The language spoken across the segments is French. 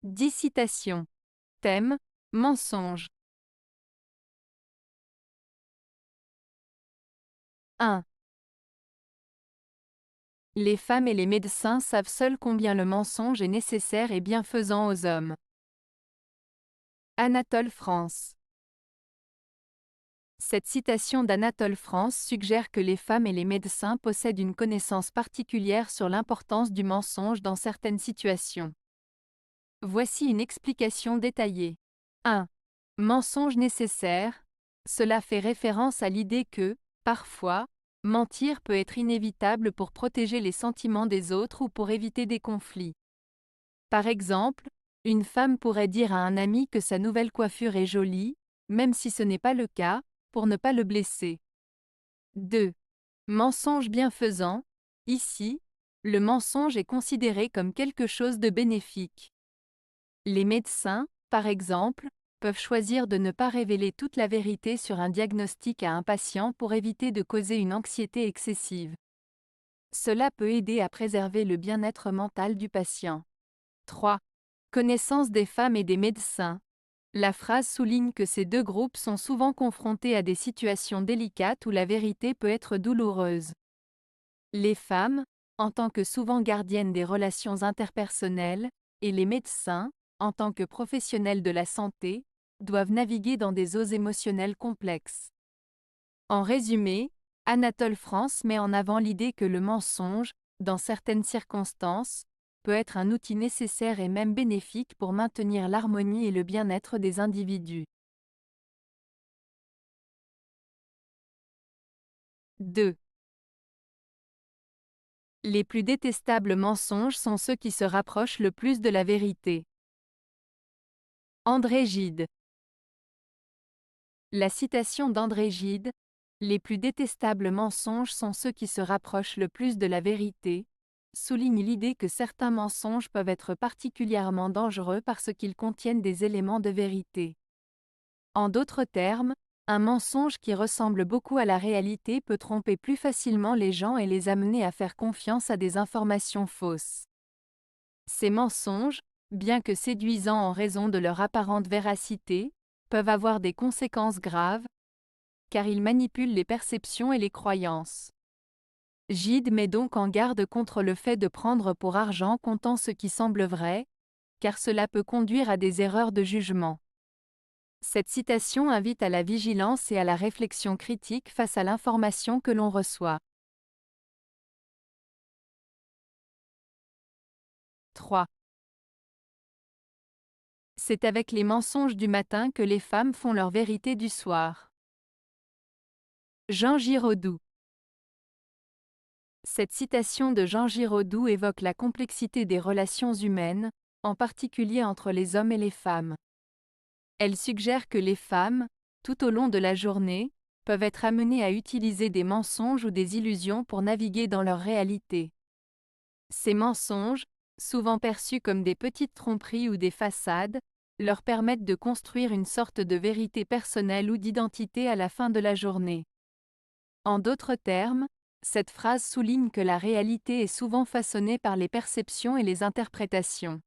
10 citations. Thème: mensonge. 1. Les femmes et les médecins savent seuls combien le mensonge est nécessaire et bienfaisant aux hommes. Anatole France. Cette citation d'Anatole France suggère que les femmes et les médecins possèdent une connaissance particulière sur l'importance du mensonge dans certaines situations. Voici une explication détaillée. 1. Mensonge nécessaire. Cela fait référence à l'idée que, parfois, mentir peut être inévitable pour protéger les sentiments des autres ou pour éviter des conflits. Par exemple, une femme pourrait dire à un ami que sa nouvelle coiffure est jolie, même si ce n'est pas le cas, pour ne pas le blesser. 2. Mensonge bienfaisant. Ici, le mensonge est considéré comme quelque chose de bénéfique. Les médecins, par exemple, peuvent choisir de ne pas révéler toute la vérité sur un diagnostic à un patient pour éviter de causer une anxiété excessive. Cela peut aider à préserver le bien-être mental du patient. 3. Connaissance des femmes et des médecins. La phrase souligne que ces deux groupes sont souvent confrontés à des situations délicates où la vérité peut être douloureuse. Les femmes, en tant que souvent gardiennes des relations interpersonnelles, et les médecins, en tant que professionnels de la santé, doivent naviguer dans des eaux émotionnelles complexes. En résumé, Anatole France met en avant l'idée que le mensonge, dans certaines circonstances, peut être un outil nécessaire et même bénéfique pour maintenir l'harmonie et le bien-être des individus. 2. Les plus détestables mensonges sont ceux qui se rapprochent le plus de la vérité. André Gide. La citation d'André Gide, « Les plus détestables mensonges sont ceux qui se rapprochent le plus de la vérité », souligne l'idée que certains mensonges peuvent être particulièrement dangereux parce qu'ils contiennent des éléments de vérité. En d'autres termes, un mensonge qui ressemble beaucoup à la réalité peut tromper plus facilement les gens et les amener à faire confiance à des informations fausses. Ces mensonges, bien que séduisants en raison de leur apparente véracité, peuvent avoir des conséquences graves, car ils manipulent les perceptions et les croyances. Gide met donc en garde contre le fait de prendre pour argent comptant ce qui semble vrai, car cela peut conduire à des erreurs de jugement. Cette citation invite à la vigilance et à la réflexion critique face à l'information que l'on reçoit. 3. C'est avec les mensonges du matin que les femmes font leur vérité du soir. Jean Giraudoux. Cette citation de Jean Giraudoux évoque la complexité des relations humaines, en particulier entre les hommes et les femmes. Elle suggère que les femmes, tout au long de la journée, peuvent être amenées à utiliser des mensonges ou des illusions pour naviguer dans leur réalité. Ces mensonges, souvent perçus comme des petites tromperies ou des façades, leur permettent de construire une sorte de vérité personnelle ou d'identité à la fin de la journée. En d'autres termes, cette phrase souligne que la réalité est souvent façonnée par les perceptions et les interprétations.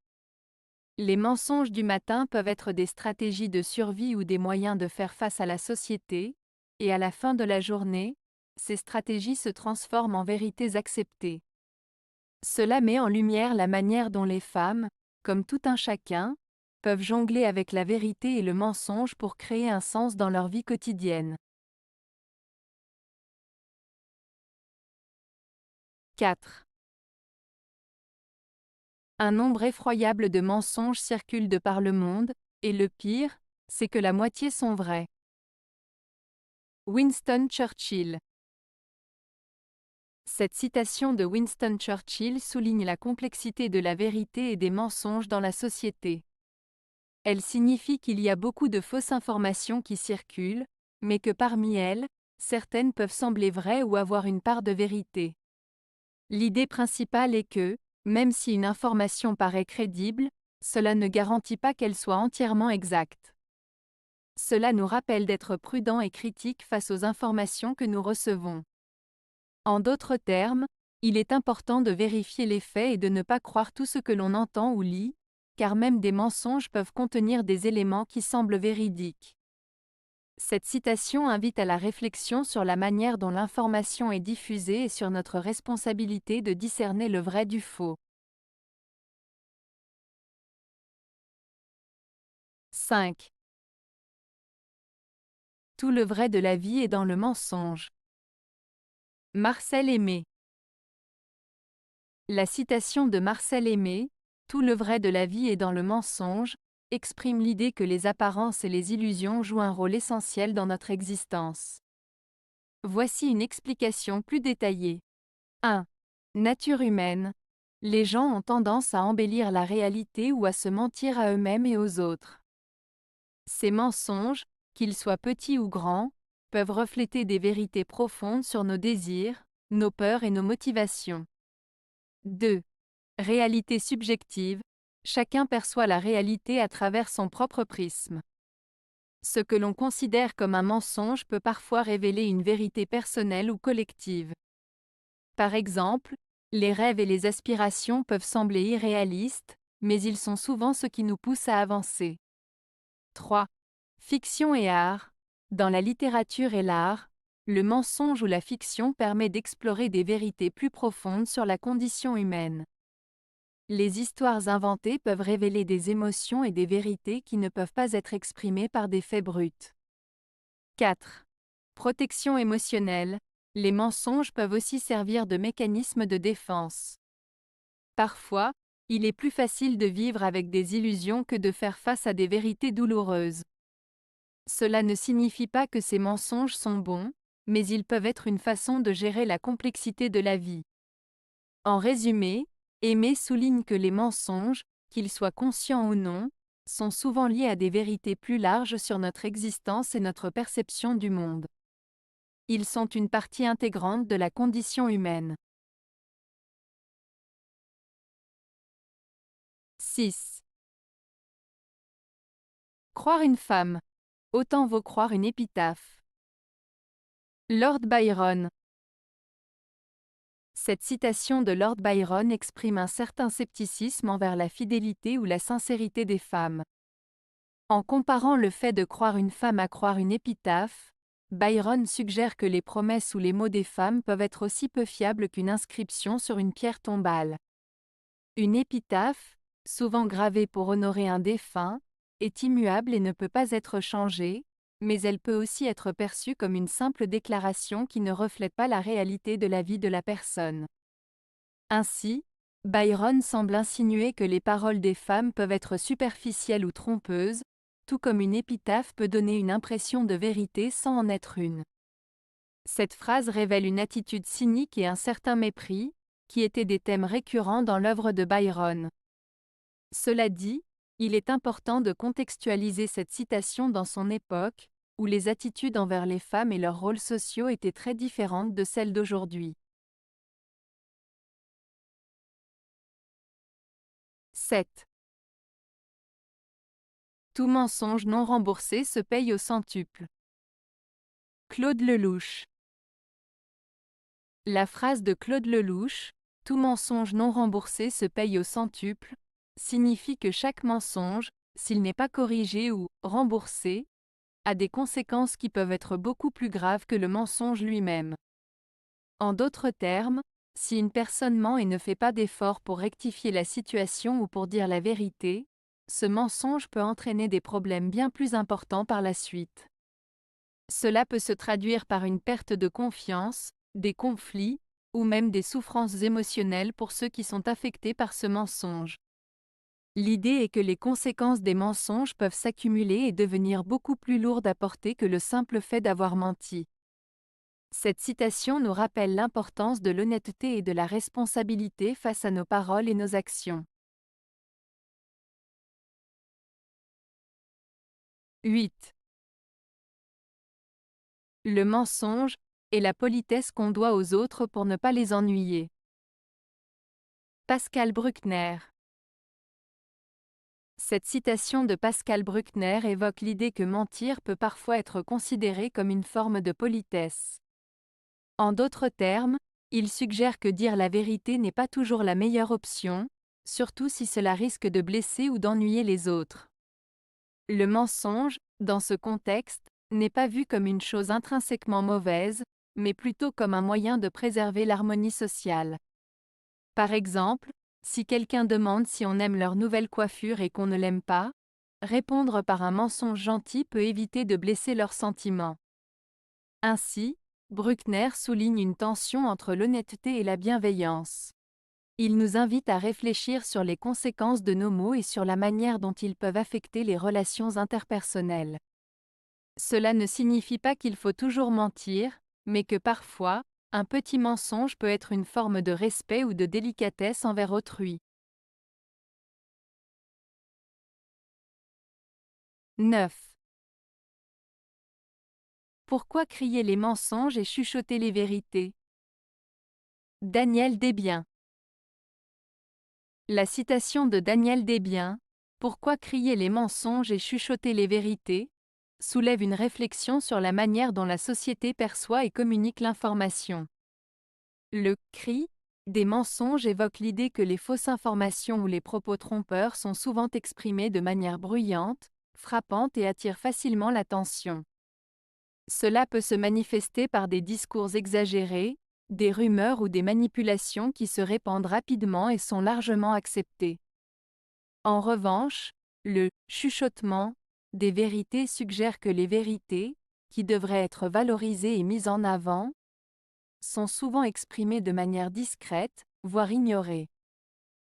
Les mensonges du matin peuvent être des stratégies de survie ou des moyens de faire face à la société, et à la fin de la journée, ces stratégies se transforment en vérités acceptées. Cela met en lumière la manière dont les femmes, comme tout un chacun, peuvent jongler avec la vérité et le mensonge pour créer un sens dans leur vie quotidienne. 4. Un nombre effroyable de mensonges circule de par le monde, et le pire, c'est que la moitié sont vrais. Winston Churchill. Cette citation de Winston Churchill souligne la complexité de la vérité et des mensonges dans la société. Elle signifie qu'il y a beaucoup de fausses informations qui circulent, mais que parmi elles, certaines peuvent sembler vraies ou avoir une part de vérité. L'idée principale est que, même si une information paraît crédible, cela ne garantit pas qu'elle soit entièrement exacte. Cela nous rappelle d'être prudents et critiques face aux informations que nous recevons. En d'autres termes, il est important de vérifier les faits et de ne pas croire tout ce que l'on entend ou lit, car même des mensonges peuvent contenir des éléments qui semblent véridiques. Cette citation invite à la réflexion sur la manière dont l'information est diffusée et sur notre responsabilité de discerner le vrai du faux. 5. Tout le vrai de la vie est dans le mensonge. Marcel Aimé. La citation de Marcel Aimé, « Tout le vrai de la vie est dans le mensonge », exprime l'idée que les apparences et les illusions jouent un rôle essentiel dans notre existence. Voici une explication plus détaillée. 1. Nature humaine. Les gens ont tendance à embellir la réalité ou à se mentir à eux-mêmes et aux autres. Ces mensonges, qu'ils soient petits ou grands, peuvent refléter des vérités profondes sur nos désirs, nos peurs et nos motivations. 2. Réalité subjective. Chacun perçoit la réalité à travers son propre prisme. Ce que l'on considère comme un mensonge peut parfois révéler une vérité personnelle ou collective. Par exemple, les rêves et les aspirations peuvent sembler irréalistes, mais ils sont souvent ce qui nous pousse à avancer. 3. Fiction et art. Dans la littérature et l'art, le mensonge ou la fiction permet d'explorer des vérités plus profondes sur la condition humaine. Les histoires inventées peuvent révéler des émotions et des vérités qui ne peuvent pas être exprimées par des faits bruts. 4. Protection émotionnelle. Les mensonges peuvent aussi servir de mécanisme de défense. Parfois, il est plus facile de vivre avec des illusions que de faire face à des vérités douloureuses. Cela ne signifie pas que ces mensonges sont bons, mais ils peuvent être une façon de gérer la complexité de la vie. En résumé, Aimé souligne que les mensonges, qu'ils soient conscients ou non, sont souvent liés à des vérités plus larges sur notre existence et notre perception du monde. Ils sont une partie intégrante de la condition humaine. 6. Croire une femme. Autant vaut croire une épitaphe. Lord Byron. Cette citation de Lord Byron exprime un certain scepticisme envers la fidélité ou la sincérité des femmes. En comparant le fait de croire une femme à croire une épitaphe, Byron suggère que les promesses ou les mots des femmes peuvent être aussi peu fiables qu'une inscription sur une pierre tombale. Une épitaphe, souvent gravée pour honorer un défunt, est immuable et ne peut pas être changée, mais elle peut aussi être perçue comme une simple déclaration qui ne reflète pas la réalité de la vie de la personne. Ainsi, Byron semble insinuer que les paroles des femmes peuvent être superficielles ou trompeuses, tout comme une épitaphe peut donner une impression de vérité sans en être une. Cette phrase révèle une attitude cynique et un certain mépris, qui étaient des thèmes récurrents dans l'œuvre de Byron. Cela dit, il est important de contextualiser cette citation dans son époque, où les attitudes envers les femmes et leurs rôles sociaux étaient très différentes de celles d'aujourd'hui. 7. Tout mensonge non remboursé se paye au centuple. Claude Lelouch. La phrase de Claude Lelouch, « Tout mensonge non remboursé se paye au centuple », signifie que chaque mensonge, s'il n'est pas corrigé ou remboursé, a des conséquences qui peuvent être beaucoup plus graves que le mensonge lui-même. En d'autres termes, si une personne ment et ne fait pas d'effort pour rectifier la situation ou pour dire la vérité, ce mensonge peut entraîner des problèmes bien plus importants par la suite. Cela peut se traduire par une perte de confiance, des conflits, ou même des souffrances émotionnelles pour ceux qui sont affectés par ce mensonge. L'idée est que les conséquences des mensonges peuvent s'accumuler et devenir beaucoup plus lourdes à porter que le simple fait d'avoir menti. Cette citation nous rappelle l'importance de l'honnêteté et de la responsabilité face à nos paroles et nos actions. 8. Le mensonge est la politesse qu'on doit aux autres pour ne pas les ennuyer. Pascal Bruckner. Cette citation de Pascal Bruckner évoque l'idée que mentir peut parfois être considéré comme une forme de politesse. En d'autres termes, il suggère que dire la vérité n'est pas toujours la meilleure option, surtout si cela risque de blesser ou d'ennuyer les autres. Le mensonge, dans ce contexte, n'est pas vu comme une chose intrinsèquement mauvaise, mais plutôt comme un moyen de préserver l'harmonie sociale. Par exemple, si quelqu'un demande si on aime leur nouvelle coiffure et qu'on ne l'aime pas, répondre par un mensonge gentil peut éviter de blesser leurs sentiments. Ainsi, Bruckner souligne une tension entre l'honnêteté et la bienveillance. Il nous invite à réfléchir sur les conséquences de nos mots et sur la manière dont ils peuvent affecter les relations interpersonnelles. Cela ne signifie pas qu'il faut toujours mentir, mais que parfois, un petit mensonge peut être une forme de respect ou de délicatesse envers autrui. 9. Pourquoi crier les mensonges et chuchoter les vérités? Daniel Desbiens. La citation de Daniel Desbiens, Pourquoi crier les mensonges et chuchoter les vérités, soulève une réflexion sur la manière dont la société perçoit et communique l'information. Le cri des mensonges évoque l'idée que les fausses informations ou les propos trompeurs sont souvent exprimés de manière bruyante, frappante et attirent facilement l'attention. Cela peut se manifester par des discours exagérés, des rumeurs ou des manipulations qui se répandent rapidement et sont largement acceptées. En revanche, le chuchotement des vérités suggère que les vérités, qui devraient être valorisées et mises en avant, sont souvent exprimées de manière discrète, voire ignorées.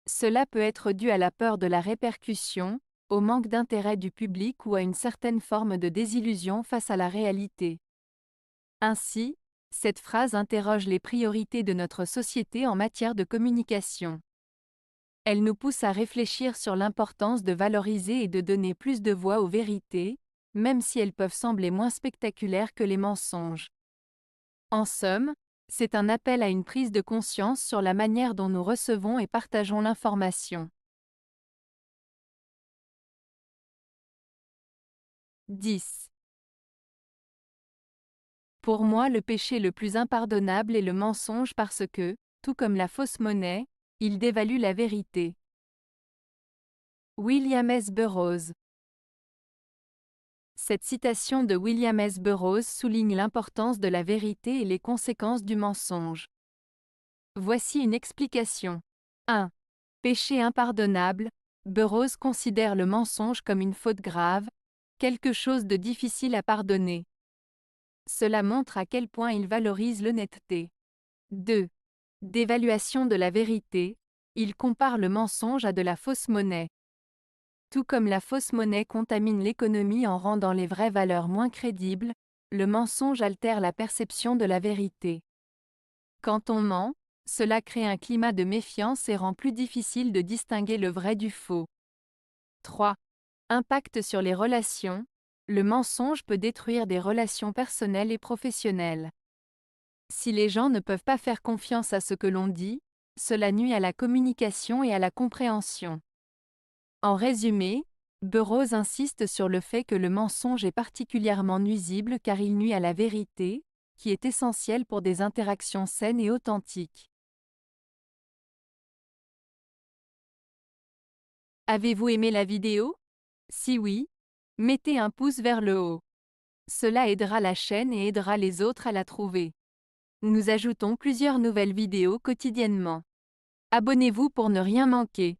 Cela peut être dû à la peur de la répercussion, au manque d'intérêt du public ou à une certaine forme de désillusion face à la réalité. Ainsi, cette phrase interroge les priorités de notre société en matière de communication. Elle nous pousse à réfléchir sur l'importance de valoriser et de donner plus de voix aux vérités, même si elles peuvent sembler moins spectaculaires que les mensonges. En somme, c'est un appel à une prise de conscience sur la manière dont nous recevons et partageons l'information. 10. Pour moi, le péché le plus impardonnable est le mensonge parce que, tout comme la fausse monnaie, il dévalue la vérité. William S. Burroughs. Cette citation de William S. Burroughs souligne l'importance de la vérité et les conséquences du mensonge. Voici une explication. 1. Péché impardonnable. Burroughs considère le mensonge comme une faute grave, quelque chose de difficile à pardonner. Cela montre à quel point il valorise l'honnêteté. 2. Dévaluation de la vérité. Il compare le mensonge à de la fausse monnaie. Tout comme la fausse monnaie contamine l'économie en rendant les vraies valeurs moins crédibles, le mensonge altère la perception de la vérité. Quand on ment, cela crée un climat de méfiance et rend plus difficile de distinguer le vrai du faux. 3. Impact sur les relations. Le mensonge peut détruire des relations personnelles et professionnelles. Si les gens ne peuvent pas faire confiance à ce que l'on dit, cela nuit à la communication et à la compréhension. En résumé, Burroughs insiste sur le fait que le mensonge est particulièrement nuisible car il nuit à la vérité, qui est essentielle pour des interactions saines et authentiques. Avez-vous aimé la vidéo? Si oui, mettez un pouce vers le haut. Cela aidera la chaîne et aidera les autres à la trouver. Nous ajoutons plusieurs nouvelles vidéos quotidiennement. Abonnez-vous pour ne rien manquer.